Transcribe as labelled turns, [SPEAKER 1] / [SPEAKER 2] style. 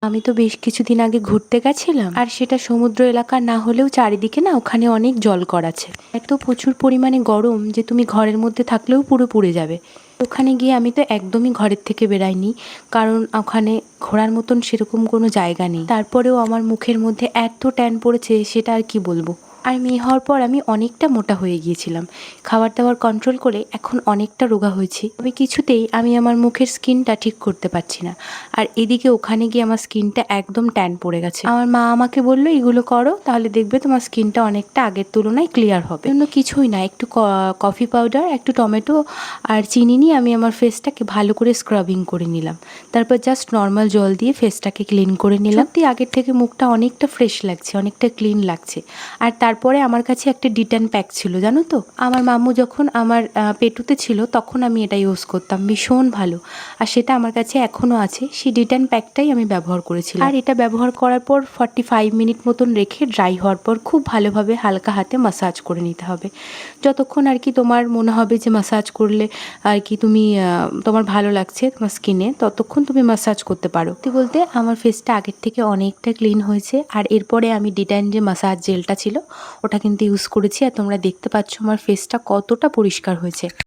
[SPEAKER 1] আমি তো বেশ কিছুদিন আগে ঘুরতে গেছিলাম, আর সেটা সমুদ্র এলাকা না হলেও চারিদিকে না ওখানে অনেক জলকর আছে। এত প্রচুর পরিমাণে গরম যে তুমি ঘরের মধ্যে থাকলেও পুরো পুড়ে যাবে। ওখানে গিয়ে আমি তো একদমই ঘরের থেকে বেরাইনি, কারণ ওখানে ঘোরার মতন সেরকম কোনো জায়গা নেই। তারপরেও আমার মুখের মধ্যে এত ট্যান পড়েছে সেটা আর কি বলবো। আর মেয়ে হওয়ার পর আমি অনেকটা মোটা হয়ে গিয়েছিলাম, খাবার দাবার কন্ট্রোল করে এখন অনেকটা রোগা হয়েছি। তবে কিছুতেই আমি আমার মুখের স্কিনটা ঠিক করতে পারছি না। আর এদিকে ওখানে গিয়ে আমার স্কিনটা একদম ট্যান পড়ে গেছে। আমার মা আমাকে বললো এগুলো করো, তাহলে দেখবে তোমার স্কিনটা অনেকটা আগের তুলনায় ক্লিয়ার হবে। অন্য কিছুই না, একটু কফি পাউডার, একটু টমেটো আর চিনি নিয়ে আমি আমার ফেসটাকে ভালো করে স্ক্রাবিং করে নিলাম। তারপর জাস্ট নর্মাল জল দিয়ে ফেসটাকে ক্লিন করে নিলাম। সত্যি আগের থেকে মুখটা অনেকটা ফ্রেশ লাগছে, অনেকটা ক্লিন লাগছে। আর তারপরে আমার কাছে একটা ডিটান প্যাক ছিল, জানো তো, আমার মাম্মু যখন আমার পেটুতে ছিল তখন আমি এটা ইউজ করতাম, ভীষণ ভালো। আর সেটা আমার কাছে এখনও আছে, সেই ডিটান প্যাকটাই আমি ব্যবহার করেছিলাম। আর এটা ব্যবহার করার পর 45 মিনিট মতন রেখে ড্রাই হওয়ার পর খুব ভালোভাবে হালকা হাতে মাসাজ করে নিতে হবে। যতক্ষণ আর কি তোমার মনে হবে যে মাসাজ করলে আর কি তুমি তোমার ভালো লাগছে তোমার স্কিনে, ততক্ষণ তুমি মাসাজ করতে পারো। বলতে আমার ফেসটা আগের থেকে অনেকটা ক্লিন হয়েছে। আর এরপরে আমি ডিটাইন যে মাসাজ জেলটা ছিল ওটা কিন্তু ইউজ করেছি, আর তোমরা দেখতে পাচ্ছ আমার ফেসটা কতটা পরিষ্কার হয়েছে।